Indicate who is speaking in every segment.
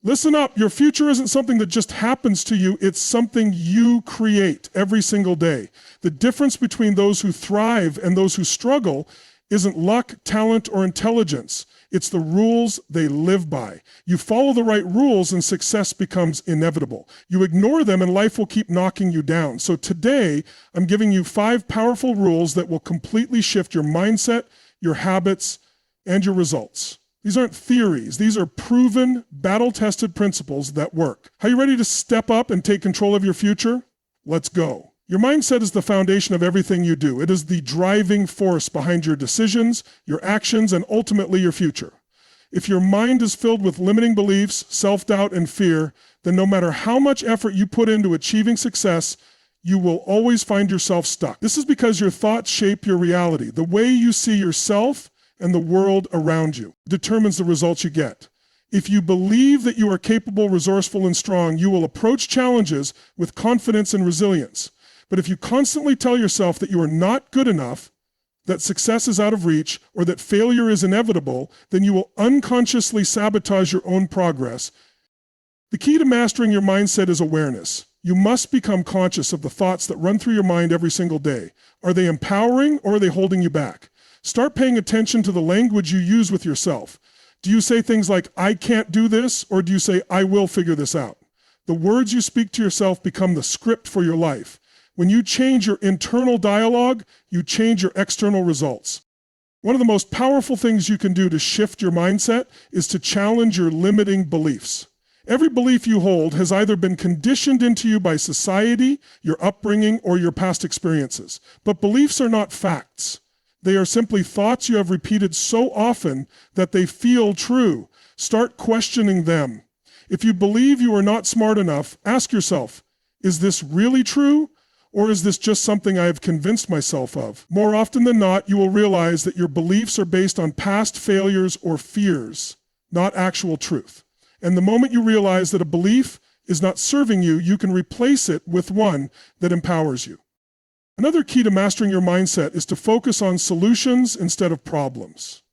Speaker 1: Listen up, your future isn't something that just happens to you, it's something you create every single day. The difference between those who thrive and those who struggle isn't luck, talent, or intelligence. It's the rules they live by. You follow the right rules and success becomes inevitable. You ignore them and life will keep knocking you down. So today, I'm giving you 5 powerful rules that will completely shift your mindset, your habits, and your results. These aren't theories. These are proven, battle-tested principles that work. Are you ready to step up and take control of your future? Let's go. Your mindset is the foundation of everything you do. It is the driving force behind your decisions, your actions, and ultimately your future. If your mind is filled with limiting beliefs, self-doubt, and fear, then no matter how much effort you put into achieving success, you will always find yourself stuck. This is because your thoughts shape your reality. The way you see yourself and the world around you determines the results you get. If you believe that you are capable, resourceful, and strong, you will approach challenges with confidence and resilience. But if you constantly tell yourself that you are not good enough, that success is out of reach, or that failure is inevitable, then you will unconsciously sabotage your own progress. The key to mastering your mindset is awareness. You must become conscious of the thoughts that run through your mind every single day. Are they empowering or are they holding you back? Start paying attention to the language you use with yourself. Do you say things like, I can't do this, or do you say, I will figure this out? The words you speak to yourself become the script for your life. When you change your internal dialogue, you change your external results. One of the most powerful things you can do to shift your mindset is to challenge your limiting beliefs. Every belief you hold has either been conditioned into you by society, your upbringing, or your past experiences. But beliefs are not facts. They are simply thoughts you have repeated so often that they feel true. Start questioning them. If you believe you are not smart enough, ask yourself, is this really true? Or is this just something I have convinced myself of? More often than not, you will realize that your beliefs are based on past failures or fears, not actual truth. And the moment you realize that a belief is not serving you, you can replace it with one that empowers you. Another key to mastering your mindset is to focus on solutions instead of problems.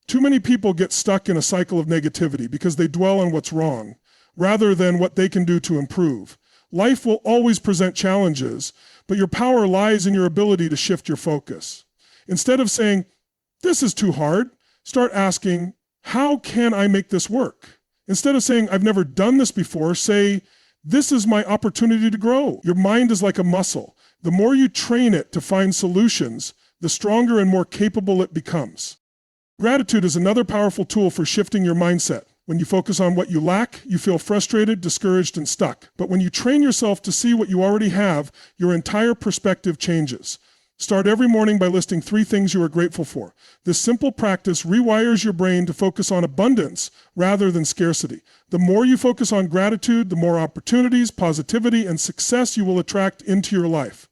Speaker 1: Too many people get stuck in a cycle of negativity because they dwell on what's wrong, rather than what they can do to improve. Life will always present challenges, but your power lies in your ability to shift your focus. Instead of saying, this is too hard, start asking, how can I make this work? Instead of saying, I've never done this before, say, this is my opportunity to grow. Your mind is like a muscle. The more you train it to find solutions, the stronger and more capable it becomes. Gratitude is another powerful tool for shifting your mindset. When you focus on what you lack, you feel frustrated, discouraged, and stuck. But when you train yourself to see what you already have, your entire perspective changes. Start every morning by listing 3 things you are grateful for. This simple practice rewires your brain to focus on abundance rather than scarcity. The more you focus on gratitude, the more opportunities, positivity, and success you will attract into your life.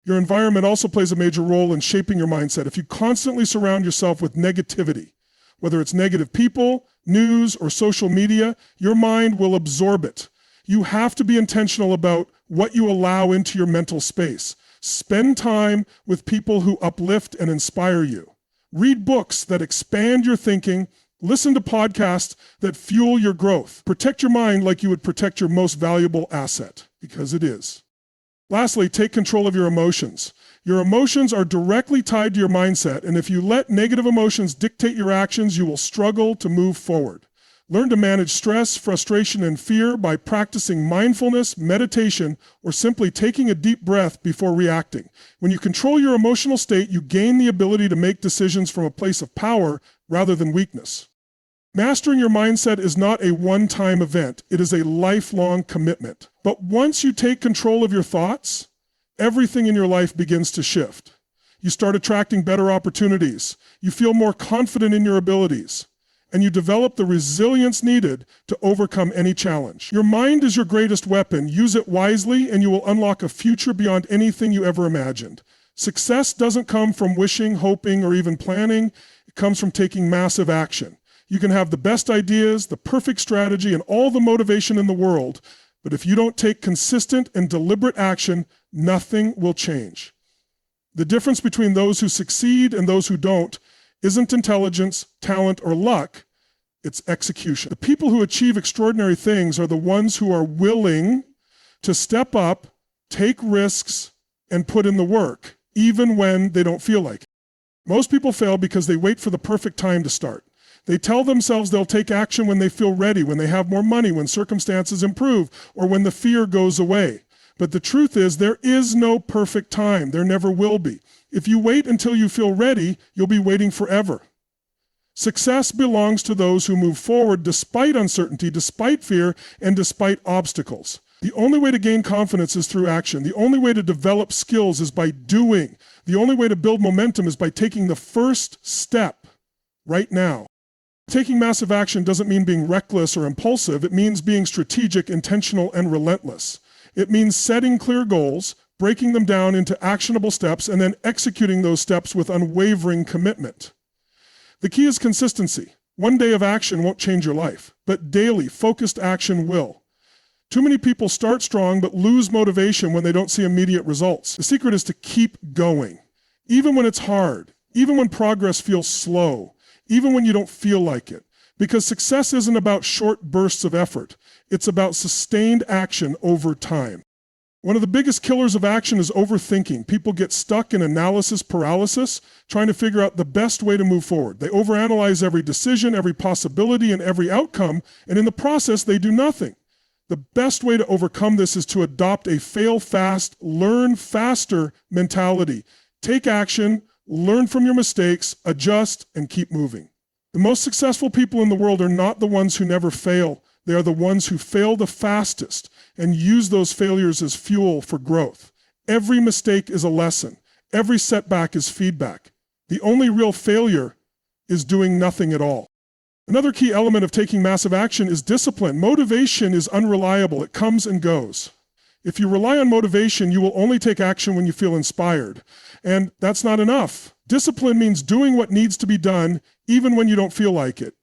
Speaker 1: Your environment also plays a major role in shaping your mindset. If you constantly surround yourself with negativity, whether it's negative people, news, or social media, your mind will absorb it. You have to be intentional about what you allow into your mental space. Spend time with people who uplift and inspire you. Read books that expand your thinking. Listen to podcasts that fuel your growth. Protect your mind like you would protect your most valuable asset, because it is. Lastly, take control of your emotions. Your emotions are directly tied to your mindset, and if you let negative emotions dictate your actions, you will struggle to move forward. Learn to manage stress, frustration, and fear by practicing mindfulness, meditation, or simply taking a deep breath before reacting. When you control your emotional state, you gain the ability to make decisions from a place of power rather than weakness. Mastering your mindset is not a one-time event. It is a lifelong commitment. But once you take control of your thoughts, everything in your life begins to shift. You start attracting better opportunities. You feel more confident in your abilities. And you develop the resilience needed to overcome any challenge. Your mind is your greatest weapon. Use it wisely and you will unlock a future beyond anything you ever imagined. Success doesn't come from wishing, hoping, or even planning. It comes from taking massive action. You can have the best ideas, the perfect strategy, and all the motivation in the world, but if you don't take consistent and deliberate action, nothing will change. The difference between those who succeed and those who don't isn't intelligence, talent, or luck. it's execution. The people who achieve extraordinary things are the ones who are willing to step up, take risks, and put in the work, even when they don't feel like it. Most people fail because they wait for the perfect time to start. They tell themselves they'll take action when they feel ready, when they have more money, when circumstances improve, or when the fear goes away. But the truth is, there is no perfect time. There never will be. If you wait until you feel ready, you'll be waiting forever. Success belongs to those who move forward despite uncertainty, despite fear, and despite obstacles. The only way to gain confidence is through action. The only way to develop skills is by doing. The only way to build momentum is by taking the first step right now. Taking massive action doesn't mean being reckless or impulsive. It means being strategic, intentional, and relentless. It means setting clear goals, breaking them down into actionable steps, and then executing those steps with unwavering commitment. The key is consistency. One day of action won't change your life, but daily, focused action will. Too many people start strong but lose motivation when they don't see immediate results. The secret is to keep going, even when it's hard, even when progress feels slow, even when you don't feel like it. Because success isn't about short bursts of effort. It's about sustained action over time. One of the biggest killers of action is overthinking. People get stuck in analysis paralysis, trying to figure out the best way to move forward. They overanalyze every decision, every possibility, and every outcome, and in the process, they do nothing. The best way to overcome this is to adopt a fail fast, learn faster mentality. Take action, learn from your mistakes, adjust, and keep moving. The most successful people in the world are not the ones who never fail. They are the ones who fail the fastest and use those failures as fuel for growth. Every mistake is a lesson. Every setback is feedback. The only real failure is doing nothing at all. Another key element of taking massive action is discipline. Motivation is unreliable. It comes and goes. If you rely on motivation, you will only take action when you feel inspired. And that's not enough. Discipline means doing what needs to be done, even when you don't feel like it.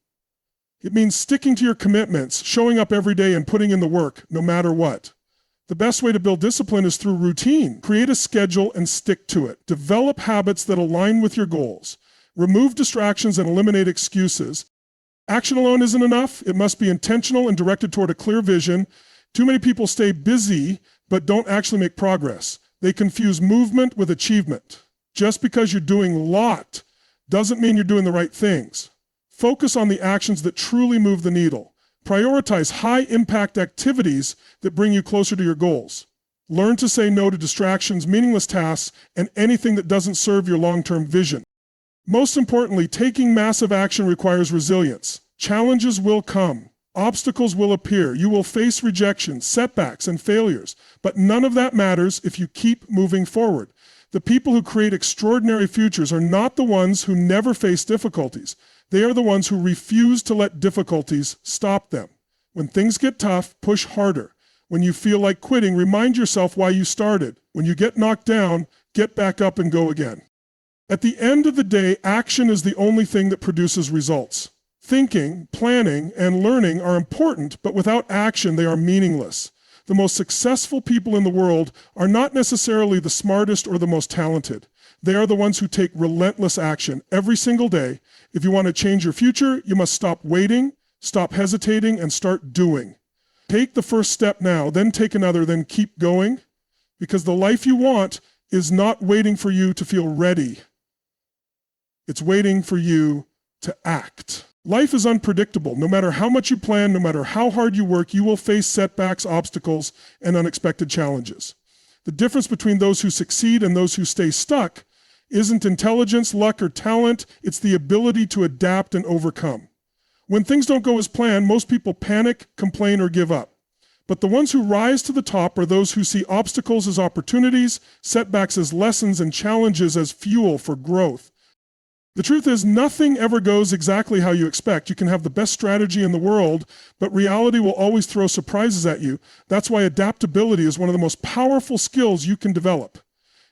Speaker 1: It means sticking to your commitments, showing up every day and putting in the work, no matter what. The best way to build discipline is through routine. Create a schedule and stick to it. Develop habits that align with your goals. Remove distractions and eliminate excuses. Action alone isn't enough. It must be intentional and directed toward a clear vision. Too many people stay busy but don't actually make progress. They confuse movement with achievement. Just because you're doing a lot doesn't mean you're doing the right things. Focus on the actions that truly move the needle. Prioritize high-impact activities that bring you closer to your goals. Learn to say no to distractions, meaningless tasks, and anything that doesn't serve your long-term vision. Most importantly, taking massive action requires resilience. Challenges will come. Obstacles will appear. You will face rejection, setbacks, and failures. But none of that matters if you keep moving forward. The people who create extraordinary futures are not the ones who never face difficulties. They are the ones who refuse to let difficulties stop them. When things get tough, push harder. When you feel like quitting, remind yourself why you started. When you get knocked down, get back up and go again. At the end of the day, action is the only thing that produces results. Thinking, planning, and learning are important, but without action, they are meaningless. The most successful people in the world are not necessarily the smartest or the most talented. They are the ones who take relentless action every single day. If you want to change your future, you must stop waiting, stop hesitating, and start doing. Take the first step now, then take another, then keep going, because the life you want is not waiting for you to feel ready. It's waiting for you to act. Life is unpredictable. No matter how much you plan, no matter how hard you work, you will face setbacks, obstacles, and unexpected challenges. The difference between those who succeed and those who stay stuck isn't intelligence, luck, or talent. It's the ability to adapt and overcome. When things don't go as planned, most people panic, complain, or give up. But the ones who rise to the top are those who see obstacles as opportunities, setbacks as lessons, and challenges as fuel for growth. The truth is, nothing ever goes exactly how you expect. You can have the best strategy in the world, but reality will always throw surprises at you. That's why adaptability is one of the most powerful skills you can develop.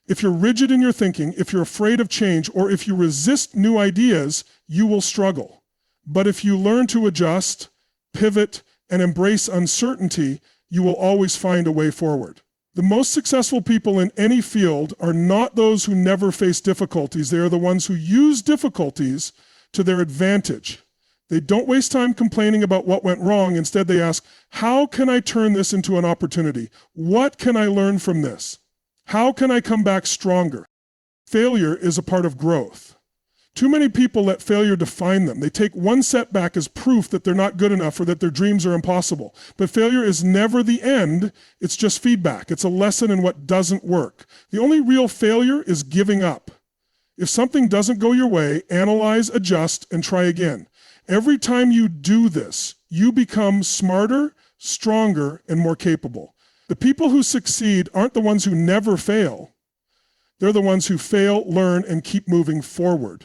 Speaker 1: If you're rigid in your thinking, if you're afraid of change, or if you resist new ideas, you will struggle. But if you learn to adjust, pivot, and embrace uncertainty, you will always find a way forward. The most successful people in any field are not those who never face difficulties. They are the ones who use difficulties to their advantage. They don't waste time complaining about what went wrong. Instead, they ask, how can I turn this into an opportunity? What can I learn from this? How can I come back stronger? Failure is a part of growth. Too many people let failure define them. They take one setback as proof that they're not good enough or that their dreams are impossible. But failure is never the end. It's just feedback. It's a lesson in what doesn't work. The only real failure is giving up. If something doesn't go your way, analyze, adjust, and try again. Every time you do this, you become smarter, stronger, and more capable. The people who succeed aren't the ones who never fail. They're the ones who fail, learn, and keep moving forward.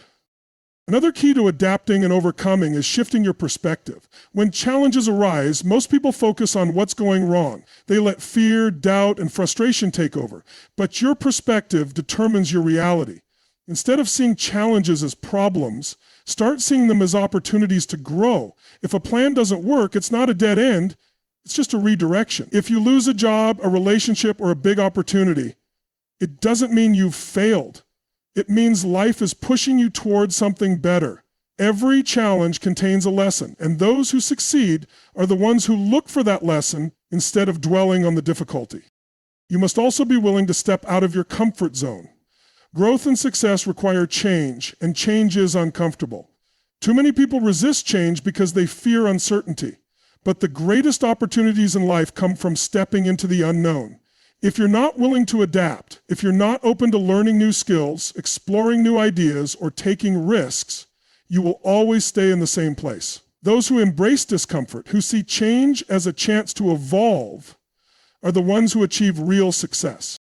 Speaker 1: Another key to adapting and overcoming is shifting your perspective. When challenges arise, most people focus on what's going wrong. They let fear, doubt, and frustration take over. But your perspective determines your reality. Instead of seeing challenges as problems, start seeing them as opportunities to grow. If a plan doesn't work, it's not a dead end, it's just a redirection. If you lose a job, a relationship, or a big opportunity, it doesn't mean you've failed. It means life is pushing you towards something better. Every challenge contains a lesson, and those who succeed are the ones who look for that lesson instead of dwelling on the difficulty. You must also be willing to step out of your comfort zone. Growth and success require change, and change is uncomfortable. Too many people resist change because they fear uncertainty. But the greatest opportunities in life come from stepping into the unknown. If you're not willing to adapt, if you're not open to learning new skills, exploring new ideas, or taking risks, you will always stay in the same place. Those who embrace discomfort, who see change as a chance to evolve, are the ones who achieve real success.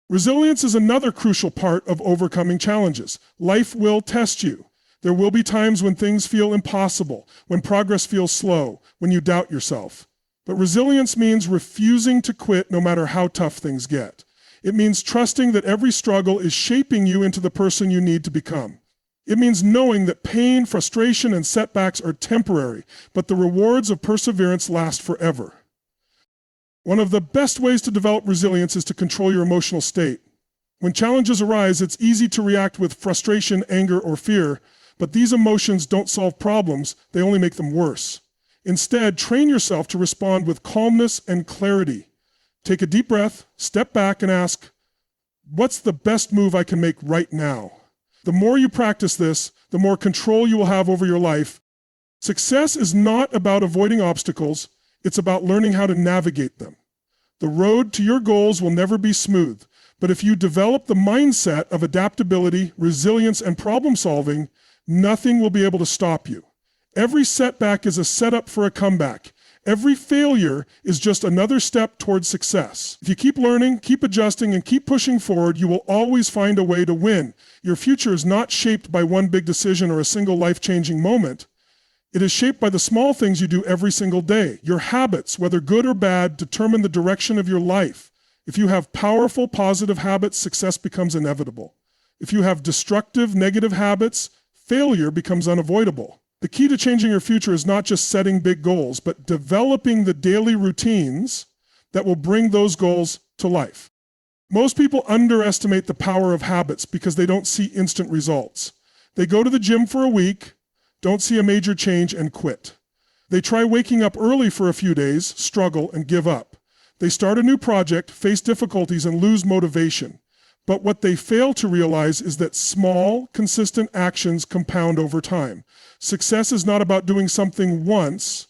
Speaker 1: Resilience is another crucial part of overcoming challenges. Life will test you. There will be times when things feel impossible, when progress feels slow, when you doubt yourself. But resilience means refusing to quit no matter how tough things get. It means trusting that every struggle is shaping you into the person you need to become. It means knowing that pain, frustration, and setbacks are temporary, but the rewards of perseverance last forever. One of the best ways to develop resilience is to control your emotional state. When challenges arise, it's easy to react with frustration, anger, or fear, but these emotions don't solve problems, they only make them worse. Instead, train yourself to respond with calmness and clarity. Take a deep breath, step back, and ask, what's the best move I can make right now? The more you practice this, the more control you will have over your life. Success is not about avoiding obstacles, it's about learning how to navigate them. The road to your goals will never be smooth, but if you develop the mindset of adaptability, resilience, and problem solving, nothing will be able to stop you. Every setback is a setup for a comeback. Every failure is just another step towards success. If you keep learning, keep adjusting, and keep pushing forward, you will always find a way to win. Your future is not shaped by one big decision or a single life-changing moment. It is shaped by the small things you do every single day. Your habits, whether good or bad, determine the direction of your life. If you have powerful, positive habits, success becomes inevitable. If you have destructive, negative habits, failure becomes unavoidable. The key to changing your future is not just setting big goals, but developing the daily routines that will bring those goals to life. Most people underestimate the power of habits because they don't see instant results. They go to the gym for a week, don't see a major change, and quit. They try waking up early for a few days, struggle, and give up. They start a new project, face difficulties, and lose motivation. But what they fail to realize is that small, consistent actions compound over time. Success is not about doing something once.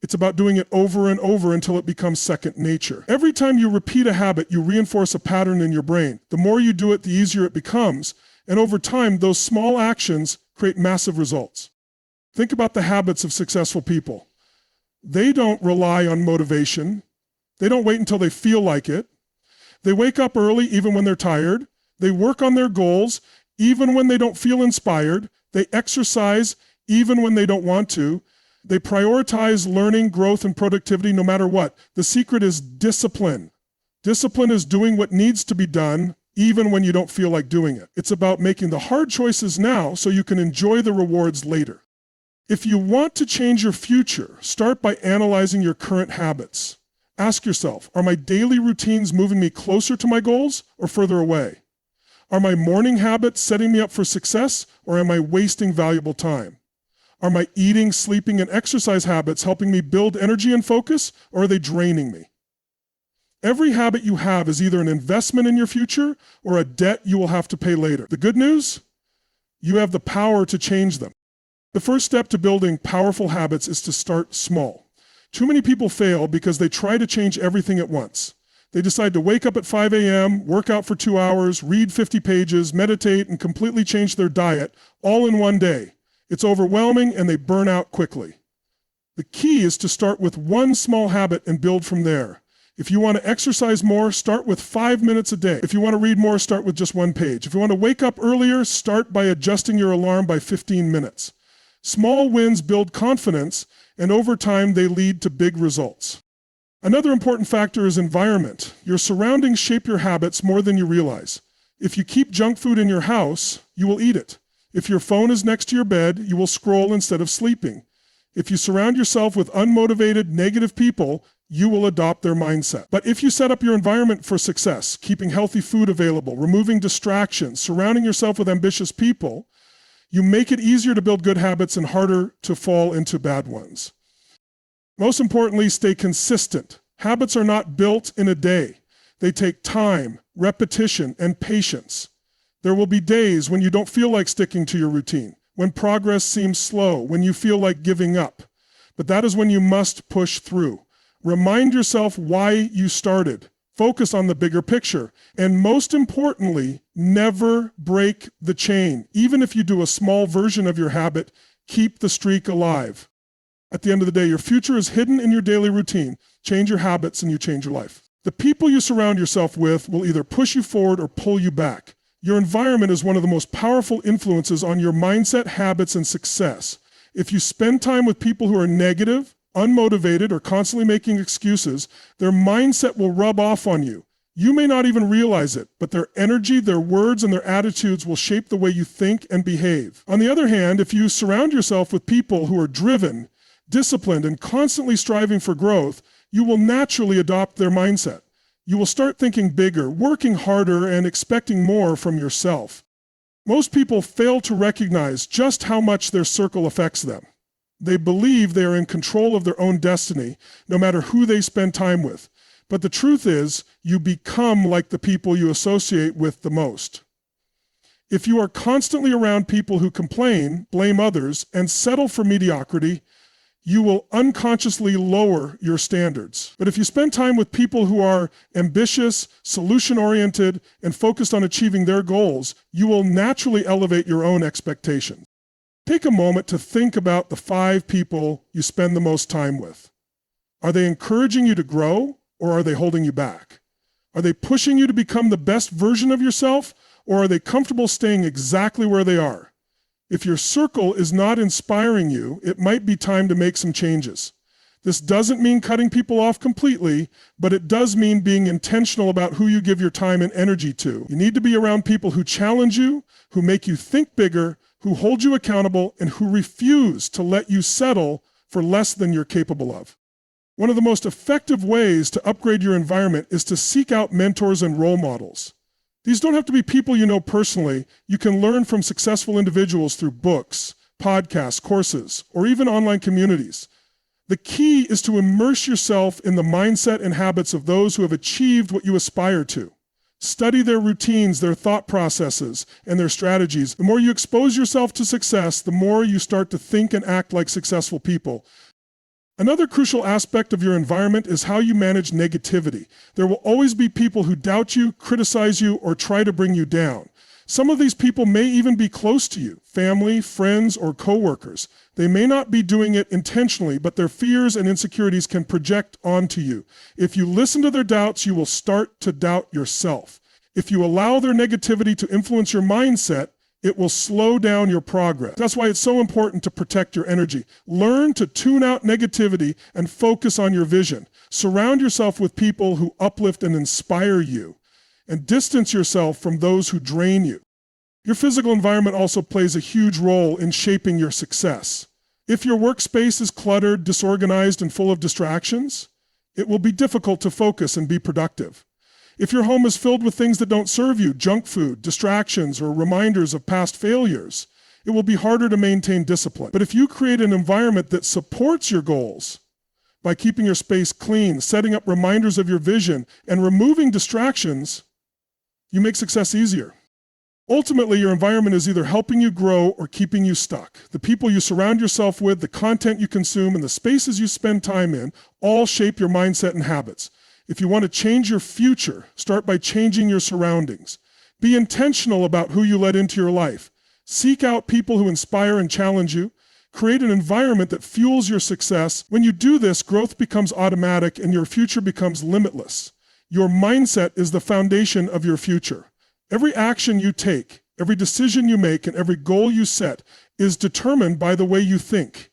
Speaker 1: It's about doing it over and over until it becomes second nature. Every time you repeat a habit, you reinforce a pattern in your brain. The more you do it, the easier it becomes. And over time, those small actions create massive results. Think about the habits of successful people. They don't rely on motivation. They don't wait until they feel like it. They wake up early even when they're tired. They work on their goals even when they don't feel inspired. They exercise even when they don't want to. They prioritize learning, growth, and productivity no matter what. The secret is discipline. Discipline is doing what needs to be done even when you don't feel like doing it. It's about making the hard choices now so you can enjoy the rewards later. If you want to change your future, start by analyzing your current habits. Ask yourself, are my daily routines moving me closer to my goals or further away? Are my morning habits setting me up for success, or am I wasting valuable time? Are my eating, sleeping, and exercise habits helping me build energy and focus, or are they draining me? Every habit you have is either an investment in your future or a debt you will have to pay later. The good news? You have the power to change them. The first step to building powerful habits is to start small. Too many people fail because they try to change everything at once. They decide to wake up at 5 a.m., work out for 2 hours, read 50 pages, meditate, and completely change their diet all in one day. It's overwhelming and they burn out quickly. The key is to start with one small habit and build from there. If you want to exercise more, start with 5 minutes a day. If you want to read more, start with just 1 page. If you want to wake up earlier, start by adjusting your alarm by 15 minutes. Small wins build confidence, and over time they lead to big results. Another important factor is environment. Your surroundings shape your habits more than you realize. If you keep junk food in your house, you will eat it. If your phone is next to your bed, you will scroll instead of sleeping. If you surround yourself with unmotivated, negative people, you will adopt their mindset. But if you set up your environment for success, keeping healthy food available, removing distractions, surrounding yourself with ambitious people, you make it easier to build good habits and harder to fall into bad ones. Most importantly, stay consistent. Habits are not built in a day. They take time, repetition, and patience. There will be days when you don't feel like sticking to your routine, when progress seems slow, when you feel like giving up. But that is when you must push through. Remind yourself why you started. Focus on the bigger picture. And most importantly, never break the chain. Even if you do a small version of your habit, keep the streak alive. At the end of the day, your future is hidden in your daily routine. Change your habits and you change your life. The people you surround yourself with will either push you forward or pull you back. Your environment is one of the most powerful influences on your mindset, habits, and success. If you spend time with people who are negative, unmotivated, or constantly making excuses, their mindset will rub off on you. You may not even realize it, but their energy, their words, and their attitudes will shape the way you think and behave. On the other hand, if you surround yourself with people who are driven, disciplined, and constantly striving for growth, you will naturally adopt their mindset. You will start thinking bigger, working harder, and expecting more from yourself. Most people fail to recognize just how much their circle affects them. They believe they are in control of their own destiny, no matter who they spend time with. But the truth is, you become like the people you associate with the most. If you are constantly around people who complain, blame others, and settle for mediocrity, you will unconsciously lower your standards. But if you spend time with people who are ambitious, solution-oriented, and focused on achieving their goals, you will naturally elevate your own expectations. Take a moment to think about the 5 people you spend the most time with. Are they encouraging you to grow, or are they holding you back? Are they pushing you to become the best version of yourself, or are they comfortable staying exactly where they are? If your circle is not inspiring you, it might be time to make some changes. This doesn't mean cutting people off completely, but it does mean being intentional about who you give your time and energy to. You need to be around people who challenge you, who make you think bigger, who hold you accountable, and who refuse to let you settle for less than you're capable of. One of the most effective ways to upgrade your environment is to seek out mentors and role models. These don't have to be people you know personally. You can learn from successful individuals through books, podcasts, courses, or even online communities. The key is to immerse yourself in the mindset and habits of those who have achieved what you aspire to. Study their routines, their thought processes, and their strategies. The more you expose yourself to success, the more you start to think and act like successful people. Another crucial aspect of your environment is how you manage negativity. There will always be people who doubt you, criticize you, or try to bring you down. Some of these people may even be close to you, family, friends, or coworkers. They may not be doing it intentionally, but their fears and insecurities can project onto you. If you listen to their doubts, you will start to doubt yourself. If you allow their negativity to influence your mindset, it will slow down your progress. That's why it's so important to protect your energy. Learn to tune out negativity and focus on your vision. Surround yourself with people who uplift and inspire you, and distance yourself from those who drain you. Your physical environment also plays a huge role in shaping your success. If your workspace is cluttered, disorganized, and full of distractions, it will be difficult to focus and be productive. If your home is filled with things that don't serve you, junk food, distractions, or reminders of past failures, it will be harder to maintain discipline. But if you create an environment that supports your goals by keeping your space clean, setting up reminders of your vision, and removing distractions, you make success easier. Ultimately, your environment is either helping you grow or keeping you stuck. The people you surround yourself with, the content you consume, and the spaces you spend time in all shape your mindset and habits. If you want to change your future, start by changing your surroundings. Be intentional about who you let into your life. Seek out people who inspire and challenge you. Create an environment that fuels your success. When you do this, growth becomes automatic and your future becomes limitless. Your mindset is the foundation of your future. Every action you take, every decision you make, and every goal you set is determined by the way you think.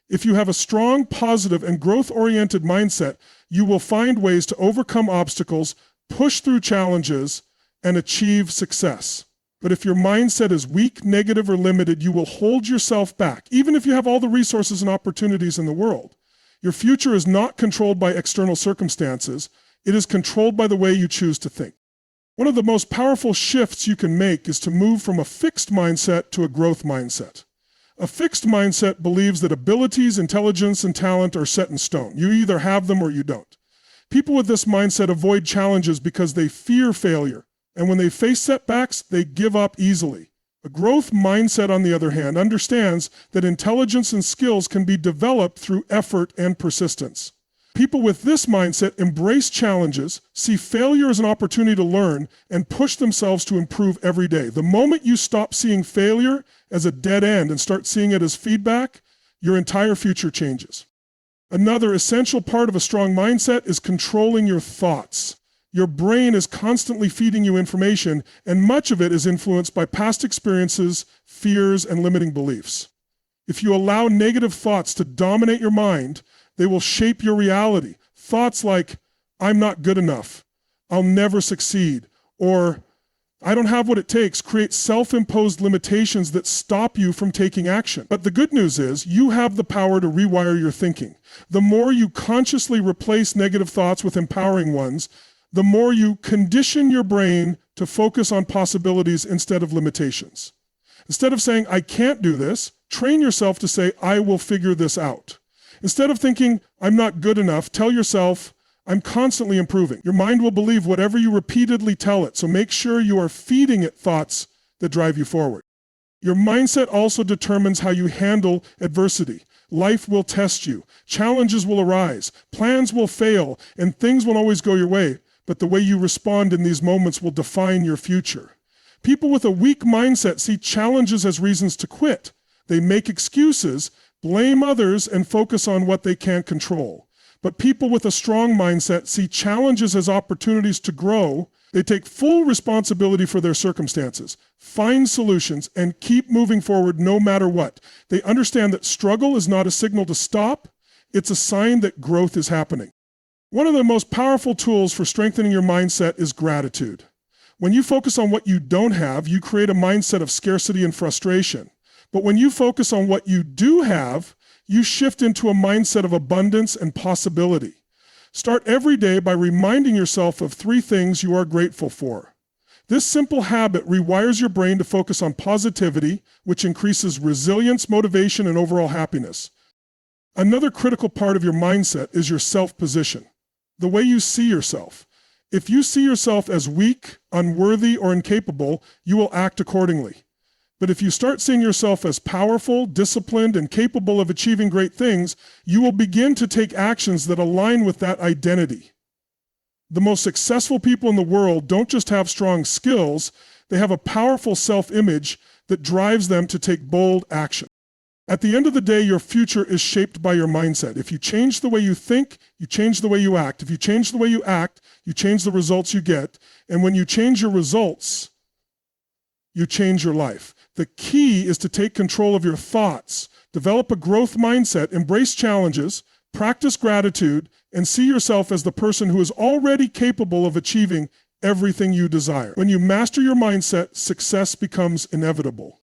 Speaker 1: If you have a strong, positive, and growth-oriented mindset, you will find ways to overcome obstacles, push through challenges, and achieve success. But if your mindset is weak, negative, or limited, you will hold yourself back, even if you have all the resources and opportunities in the world. Your future is not controlled by external circumstances. It is controlled by the way you choose to think. One of the most powerful shifts you can make is to move from a fixed mindset to a growth mindset. A fixed mindset believes that abilities, intelligence, and talent are set in stone. You either have them or you don't. People with this mindset avoid challenges because they fear failure, and when they face setbacks, they give up easily. A growth mindset, on the other hand, understands that intelligence and skills can be developed through effort and persistence. People with this mindset embrace challenges, see failure as an opportunity to learn, and push themselves to improve every day. The moment you stop seeing failure as a dead end and start seeing it as feedback, your entire future changes. Another essential part of a strong mindset is controlling your thoughts. Your brain is constantly feeding you information, and much of it is influenced by past experiences, fears, and limiting beliefs. If you allow negative thoughts to dominate your mind, they will shape your reality. Thoughts like, I'm not good enough, I'll never succeed, or I don't have what it takes, create self-imposed limitations that stop you from taking action. But the good news is, you have the power to rewire your thinking. The more you consciously replace negative thoughts with empowering ones, the more you condition your brain to focus on possibilities instead of limitations. Instead of saying, I can't do this, train yourself to say, I will figure this out. Instead of thinking, I'm not good enough, tell yourself, I'm constantly improving. Your mind will believe whatever you repeatedly tell it, so make sure you are feeding it thoughts that drive you forward. Your mindset also determines how you handle adversity. Life will test you. Challenges will arise. Plans will fail, and things won't always go your way, but the way you respond in these moments will define your future. People with a weak mindset see challenges as reasons to quit. They make excuses, blame others, and focus on what they can't control. But people with a strong mindset see challenges as opportunities to grow. They take full responsibility for their circumstances, find solutions, and keep moving forward no matter what. They understand that struggle is not a signal to stop, it's a sign that growth is happening. One of the most powerful tools for strengthening your mindset is gratitude. When you focus on what you don't have, you create a mindset of scarcity and frustration. But when you focus on what you do have, you shift into a mindset of abundance and possibility. Start every day by reminding yourself of 3 things you are grateful for. This simple habit rewires your brain to focus on positivity, which increases resilience, motivation, and overall happiness. Another critical part of your mindset is your self-position, the way you see yourself. If you see yourself as weak, unworthy, or incapable, you will act accordingly. But if you start seeing yourself as powerful, disciplined, and capable of achieving great things, you will begin to take actions that align with that identity. The most successful people in the world don't just have strong skills, they have a powerful self-image that drives them to take bold action. At the end of the day, your future is shaped by your mindset. If you change the way you think, you change the way you act. If you change the way you act, you change the results you get. And when you change your results, you change your life. The key is to take control of your thoughts, develop a growth mindset, embrace challenges, practice gratitude, and see yourself as the person who is already capable of achieving everything you desire. When you master your mindset, success becomes inevitable.